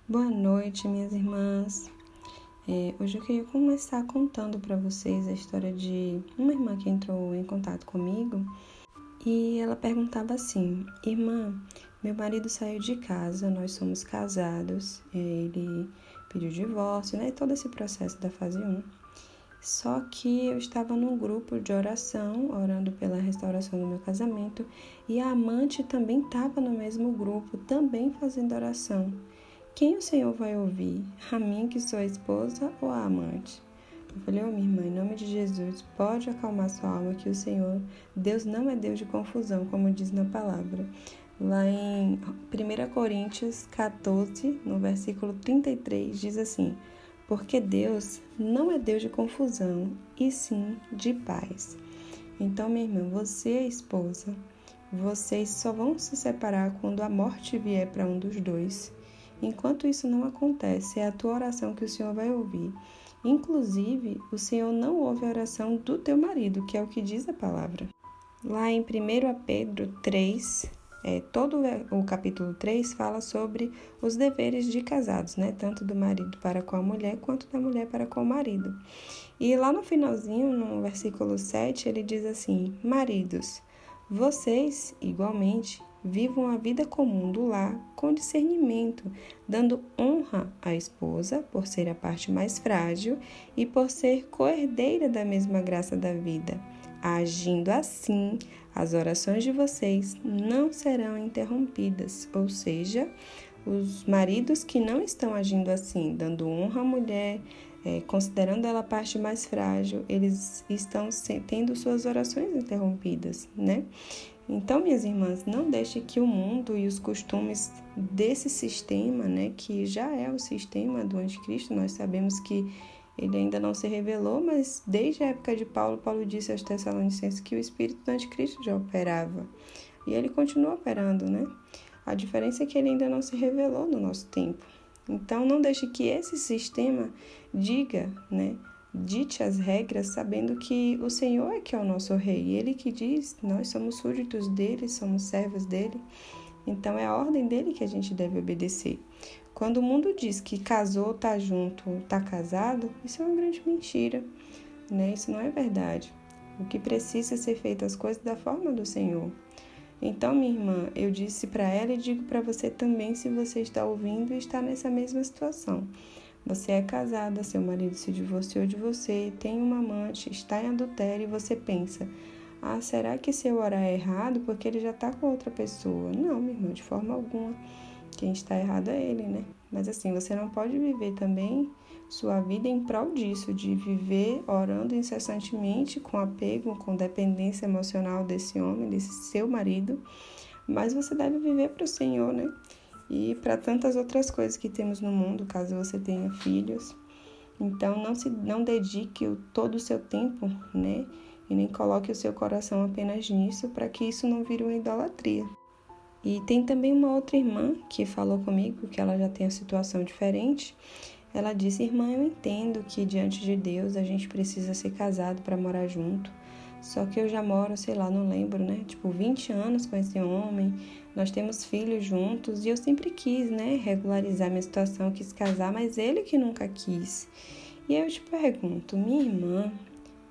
Boa noite, minhas irmãs. Hoje eu queria começar contando para vocês a história de uma irmã que entrou em contato comigo e ela perguntava assim: Irmã, meu marido saiu de casa, nós somos casados, ele pediu divórcio, né? Todo esse processo da fase 1. Só que eu estava num grupo de oração, orando pela restauração do meu casamento, e a amante também estava no mesmo grupo, também fazendo oração. Quem o Senhor vai ouvir? A mim, que sou a esposa, ou a amante? Eu falei, minha irmã, em nome de Jesus, pode acalmar sua alma, que o Senhor, Deus não é Deus de confusão, como diz na palavra. Lá em 1 Coríntios 14, no versículo 33, diz assim: porque Deus não é Deus de confusão, e sim de paz. Então, minha irmã, você é esposa, vocês só vão se separar quando a morte vier para um dos dois. Enquanto isso não acontece, é a tua oração que o Senhor vai ouvir. Inclusive, o Senhor não ouve a oração do teu marido, que é o que diz a palavra. Lá em 1 Pedro 3, todo o capítulo 3 fala sobre os deveres de casados, né? Tanto do marido para com a mulher, quanto da mulher para com o marido. E lá no finalzinho, no versículo 7, ele diz assim: maridos, vocês, igualmente, vivam a vida comum do lar com discernimento, dando honra à esposa por ser a parte mais frágil e por ser coerdeira da mesma graça da vida. Agindo assim, as orações de vocês não serão interrompidas, ou seja, os maridos que não estão agindo assim, dando honra à mulher, considerando ela a parte mais frágil, eles estão tendo suas orações interrompidas, né? Então, minhas irmãs, não deixe que o mundo e os costumes desse sistema, né, que já é o sistema do anticristo, nós sabemos que ele ainda não se revelou, mas desde a época de Paulo, Paulo disse aos Tessalonicenses que o espírito do anticristo já operava. E ele continua operando, né? A diferença é que ele ainda não se revelou no nosso tempo. Então, não deixe que esse sistema diga, né? Dite as regras, sabendo que o Senhor é que é o nosso rei. Ele que diz, nós somos súditos dele, somos servos dele. Então, é a ordem dele que a gente deve obedecer. Quando o mundo diz que casou, tá junto, tá casado, isso é uma grande mentira, né? Isso não é verdade. O que precisa é ser feito as coisas da forma do Senhor. Então, minha irmã, eu disse para ela e digo para você também, se você está ouvindo e está nessa mesma situação. Você é casada, seu marido se divorciou de você, tem uma amante, está em adultério e você pensa: será que se eu orar é errado porque ele já está com outra pessoa? Não, minha irmã, de forma alguma. Quem está errado é ele, né? Mas assim, você não pode viver também sua vida em prol disso, de viver orando incessantemente com apego, com dependência emocional desse homem, desse seu marido. Mas você deve viver para o Senhor, né? E para tantas outras coisas que temos no mundo, caso você tenha filhos. Então, não dedique todo o seu tempo, né? E nem coloque o seu coração apenas nisso, para que isso não vire uma idolatria. E tem também uma outra irmã que falou comigo que ela já tem a situação diferente. Ela disse: irmã, eu entendo que diante de Deus a gente precisa ser casado para morar junto. Só que eu já moro, sei lá, não lembro, né? 20 anos com esse homem. Nós temos filhos juntos e eu sempre quis, né, regularizar minha situação, quis casar, mas ele que nunca quis. E aí eu te pergunto, minha irmã,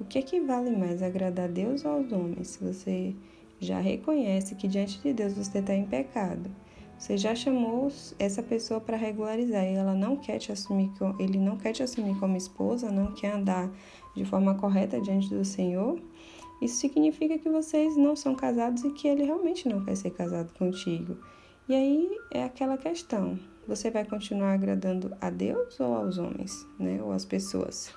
o que é que vale mais, agradar a Deus ou aos homens? Se você já reconhece que diante de Deus você está em pecado, você já chamou essa pessoa para regularizar e ela não quer te assumir, ele não quer te assumir como esposa, não quer andar de forma correta diante do Senhor, isso significa que vocês não são casados e que ele realmente não quer ser casado contigo. E aí é aquela questão, você vai continuar agradando a Deus ou aos homens, né? Ou às pessoas?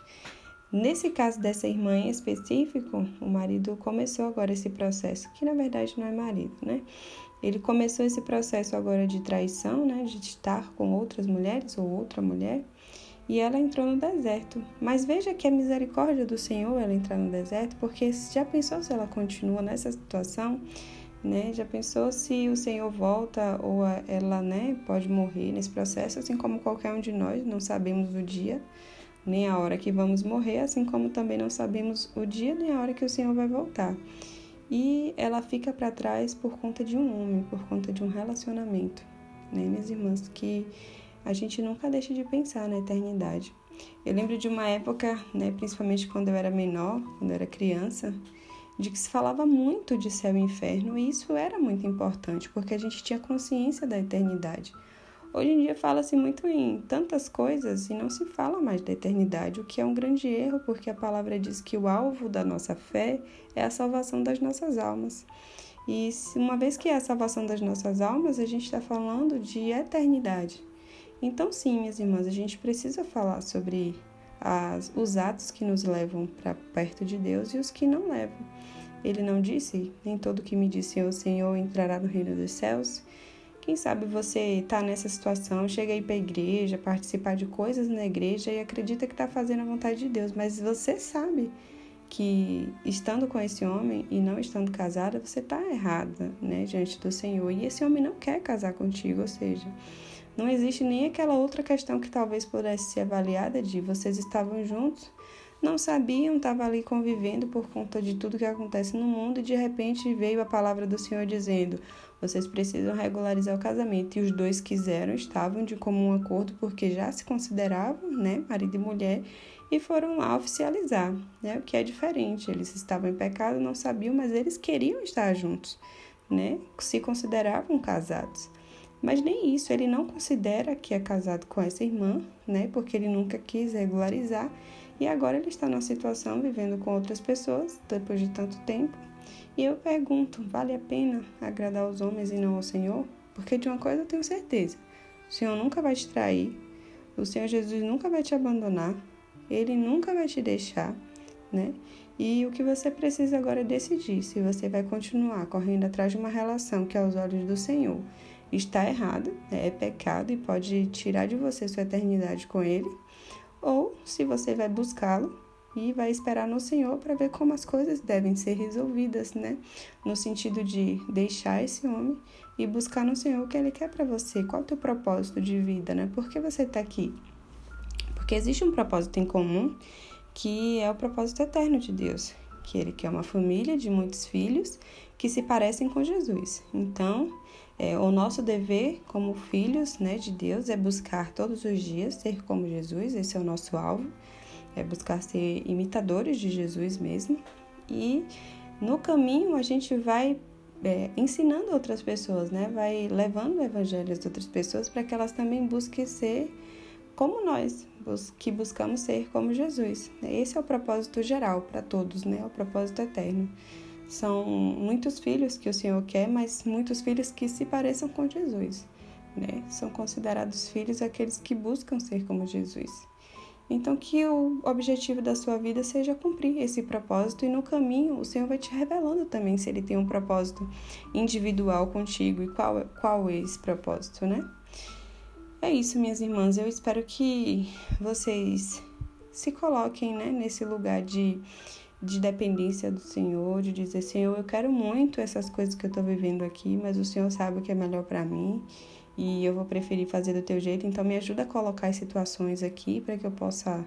Nesse caso dessa irmã em específico, o marido começou agora esse processo, que na verdade não é marido, né? Ele começou esse processo agora de traição, né? De estar com outras mulheres ou outra mulher, e ela entrou no deserto. Mas veja que a misericórdia do Senhor ela entrar no deserto, porque já pensou se ela continua nessa situação, né? Já pensou se o Senhor volta ou ela, né, pode morrer nesse processo, assim como qualquer um de nós, não sabemos o dia nem a hora que vamos morrer, assim como também não sabemos o dia nem a hora que o Senhor vai voltar. E ela fica para trás por conta de um homem, por conta de um relacionamento, né, minhas irmãs? Que a gente nunca deixa de pensar na eternidade. Eu lembro de uma época, né, principalmente quando eu era menor, quando eu era criança, de que se falava muito de céu e inferno, e isso era muito importante, porque a gente tinha consciência da eternidade. Hoje em dia fala-se muito em tantas coisas e não se fala mais da eternidade, o que é um grande erro, porque a palavra diz que o alvo da nossa fé é a salvação das nossas almas. E uma vez que é a salvação das nossas almas, a gente está falando de eternidade. Então sim, minhas irmãs, a gente precisa falar sobre os atos que nos levam para perto de Deus e os que não levam. Ele não disse, nem todo que me disse o Senhor entrará no reino dos céus. Quem sabe você está nessa situação, chega aí para a igreja, participar de coisas na igreja e acredita que está fazendo a vontade de Deus, mas você sabe que estando com esse homem e não estando casada, você está errada, né, diante do Senhor. E esse homem não quer casar contigo, ou seja, não existe nem aquela outra questão que talvez pudesse ser avaliada de vocês estavam juntos, não sabiam, estavam ali convivendo por conta de tudo que acontece no mundo e de repente veio a palavra do Senhor dizendo: vocês precisam regularizar o casamento. E os dois quiseram, estavam de comum acordo porque já se consideravam, né, marido e mulher, e foram lá oficializar, né, o que é diferente. Eles estavam em pecado, não sabiam, mas eles queriam estar juntos, né, se consideravam casados. Mas nem isso, ele não considera que é casado com essa irmã, né, porque ele nunca quis regularizar. E agora ele está numa situação vivendo com outras pessoas, depois de tanto tempo. E eu pergunto, vale a pena agradar os homens e não ao Senhor? Porque de uma coisa eu tenho certeza, o Senhor nunca vai te trair, o Senhor Jesus nunca vai te abandonar, Ele nunca vai te deixar, né? E o que você precisa agora é decidir se você vai continuar correndo atrás de uma relação que aos olhos do Senhor está errada, é pecado e pode tirar de você sua eternidade com Ele, ou se você vai buscá-lo e vai esperar no Senhor para ver como as coisas devem ser resolvidas, né? No sentido de deixar esse homem e buscar no Senhor o que Ele quer para você. Qual é o teu propósito de vida, né? Por que você está aqui? Porque existe um propósito em comum que é o propósito eterno de Deus, que Ele quer uma família de muitos filhos que se parecem com Jesus. Então, o nosso dever como filhos, né, de Deus é buscar todos os dias ser como Jesus, esse é o nosso alvo, é buscar ser imitadores de Jesus mesmo. E no caminho a gente vai ensinando outras pessoas, né, vai levando o evangelho às outras pessoas para que elas também busquem ser como nós, que buscamos ser como Jesus. Esse é o propósito geral para todos, né, o propósito eterno. São muitos filhos que o Senhor quer, mas muitos filhos que se pareçam com Jesus, né? São considerados filhos aqueles que buscam ser como Jesus. Então, que o objetivo da sua vida seja cumprir esse propósito e no caminho o Senhor vai te revelando também se Ele tem um propósito individual contigo e qual é esse propósito, né? É isso, minhas irmãs. Eu espero que vocês se coloquem, né, nesse lugar de dependência do Senhor, de dizer: Senhor, eu quero muito essas coisas que eu estou vivendo aqui, mas o Senhor sabe o que é melhor para mim e eu vou preferir fazer do teu jeito, então me ajuda a colocar as situações aqui para que eu possa,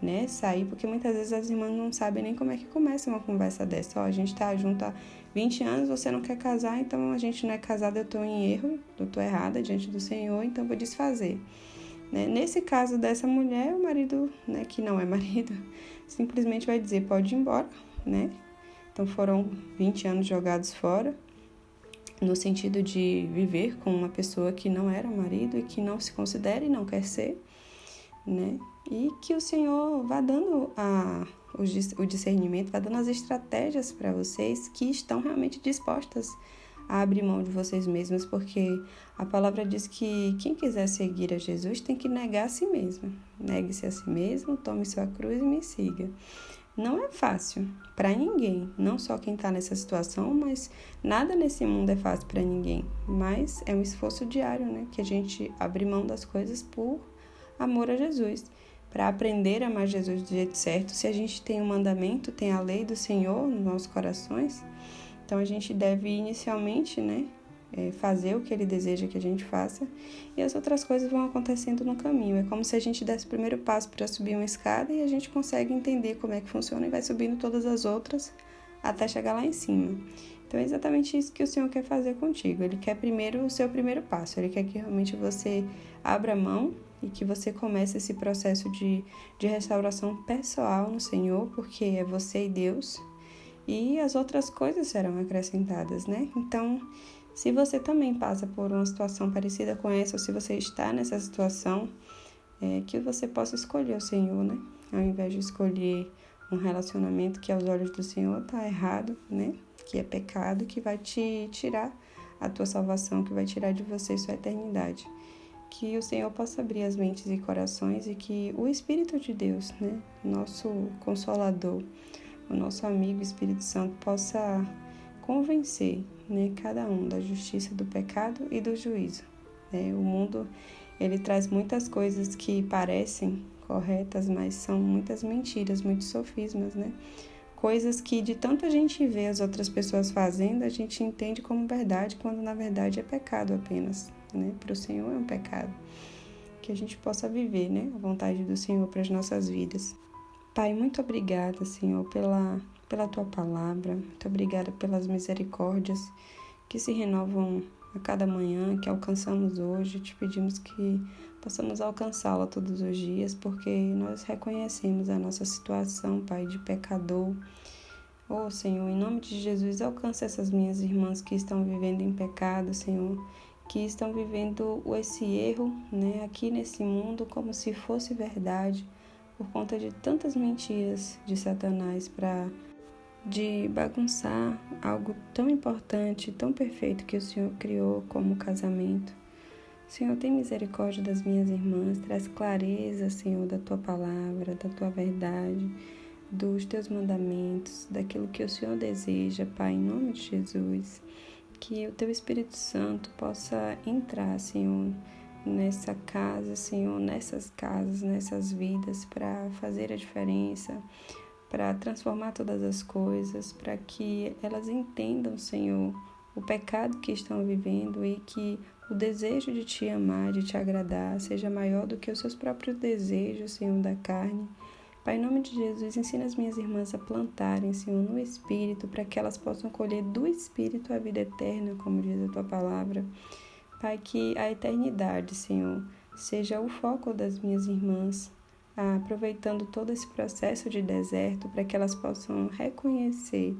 né, sair, porque muitas vezes as irmãs não sabem nem como é que começa uma conversa dessa. Ó, a gente tá junto há 20 anos, você não quer casar, então a gente não é casada, eu tô em erro, eu tô errada diante do Senhor, então eu vou desfazer. Nesse caso dessa mulher, o marido, né, que não é marido, simplesmente vai dizer: pode ir embora, né? Então foram 20 anos jogados fora, no sentido de viver com uma pessoa que não era marido e que não se considera e não quer ser, né? E que o Senhor vá dando o discernimento, vá dando as estratégias para vocês que estão realmente dispostas a abrir mão de vocês mesmos, porque a palavra diz que quem quiser seguir a Jesus tem que negar a si mesmo. Negue-se a si mesmo, tome sua cruz e me siga. Não é fácil para ninguém, não só quem está nessa situação, mas nada nesse mundo é fácil para ninguém. Mas é um esforço diário, né? Que a gente abre mão das coisas por amor a Jesus, para aprender a amar Jesus do jeito certo. Se a gente tem um mandamento, tem a lei do Senhor nos nossos corações, então a gente deve inicialmente, né, fazer o que Ele deseja que a gente faça, e as outras coisas vão acontecendo no caminho. É como se a gente desse o primeiro passo para subir uma escada e a gente consegue entender como é que funciona e vai subindo todas as outras até chegar lá em cima. Então é exatamente isso que o Senhor quer fazer contigo. Ele quer primeiro o seu primeiro passo, Ele quer que realmente você abra mão e que você comece esse processo de restauração pessoal no Senhor, porque é você e Deus, e as outras coisas serão acrescentadas, né? Então, se você também passa por uma situação parecida com essa, ou se você está nessa situação, que você possa escolher o Senhor, né? Ao invés de escolher um relacionamento que aos olhos do Senhor está errado, né? Que é pecado, que vai te tirar a tua salvação, que vai tirar de você sua eternidade. Que o Senhor possa abrir as mentes e corações e que o Espírito de Deus, né? Nosso Consolador, o nosso amigo Espírito Santo possa convencer, né, cada um da justiça do pecado e do juízo. O mundo, ele traz muitas coisas que parecem corretas, mas são muitas mentiras, muitos sofismas, né? Coisas que de tanta gente vê as outras pessoas fazendo, a gente entende como verdade, quando na verdade é pecado apenas, né? Para o Senhor é um pecado. Que a gente possa viver, né, a vontade do Senhor para as nossas vidas. Pai, muito obrigada, Senhor, pela Tua palavra. Muito obrigada pelas misericórdias que se renovam a cada manhã, que alcançamos hoje. Te pedimos que possamos alcançá-la todos os dias, porque nós reconhecemos a nossa situação, Pai, de pecador. Senhor, em nome de Jesus, alcança essas minhas irmãs que estão vivendo em pecado, Senhor, que estão vivendo esse erro, né, aqui nesse mundo como se fosse verdade, por conta de tantas mentiras de Satanás de bagunçar algo tão importante, tão perfeito que o Senhor criou como o casamento. Senhor, tem misericórdia das minhas irmãs, traz clareza, Senhor, da Tua palavra, da Tua verdade, dos Teus mandamentos, daquilo que o Senhor deseja, Pai, em nome de Jesus. Que o Teu Espírito Santo possa entrar, Senhor, nessa casa, Senhor, nessas casas, nessas vidas, para fazer a diferença, para transformar todas as coisas, para que elas entendam, Senhor, o pecado que estão vivendo e que o desejo de Te amar, de Te agradar, seja maior do que os seus próprios desejos, Senhor, da carne. Pai, em nome de Jesus, ensina as minhas irmãs a plantarem, Senhor, no Espírito, para que elas possam colher do Espírito a vida eterna, como diz a Tua palavra. Pai, que a eternidade, Senhor, seja o foco das minhas irmãs, aproveitando todo esse processo de deserto para que elas possam reconhecer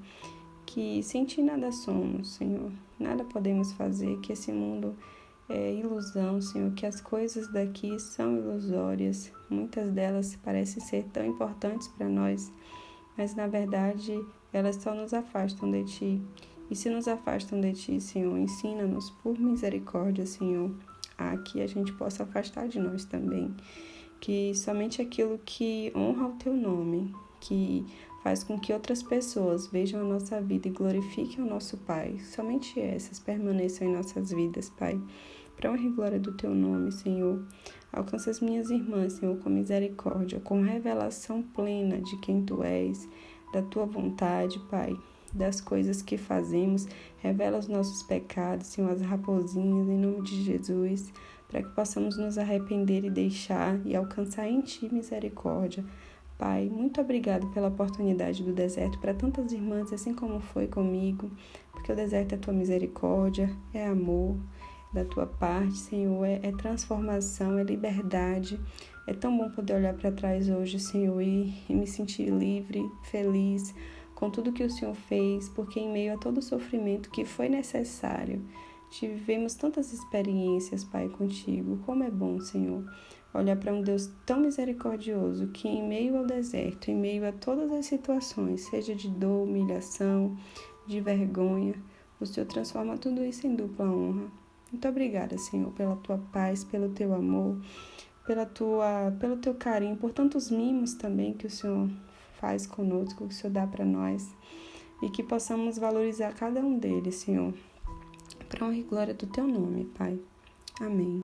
que sem Ti nada somos, Senhor, nada podemos fazer, que esse mundo é ilusão, Senhor, que as coisas daqui são ilusórias, muitas delas parecem ser tão importantes para nós, mas na verdade elas só nos afastam de Ti. E se nos afastam de Ti, Senhor, ensina-nos por misericórdia, Senhor, a que a gente possa afastar de nós também. Que somente aquilo que honra o Teu nome, que faz com que outras pessoas vejam a nossa vida e glorifiquem o nosso Pai, somente essas permaneçam em nossas vidas, Pai. Para honra e glória do Teu nome, Senhor, alcança as minhas irmãs, Senhor, com misericórdia, com revelação plena de quem Tu és, da Tua vontade, Pai, das coisas que fazemos, revela os nossos pecados, Senhor, as raposinhas, em nome de Jesus, para que possamos nos arrepender e deixar e alcançar em Ti misericórdia. Pai, muito obrigado pela oportunidade do deserto para tantas irmãs, assim como foi comigo, porque o deserto é Tua misericórdia, é amor da Tua parte, Senhor, é transformação, é liberdade. É tão bom poder olhar para trás hoje, Senhor, e me sentir livre, feliz, com tudo que o Senhor fez, porque em meio a todo o sofrimento que foi necessário, tivemos tantas experiências, Pai, contigo. Como é bom, Senhor, olhar para um Deus tão misericordioso que em meio ao deserto, em meio a todas as situações, seja de dor, humilhação, de vergonha, o Senhor transforma tudo isso em dupla honra. Muito obrigada, Senhor, pela Tua paz, pelo Teu amor, pelo Teu carinho, por tantos mimos também que o Senhor faz conosco, que o Senhor dá para nós, e que possamos valorizar cada um deles, Senhor, para honra e glória do Teu nome, Pai. Amém.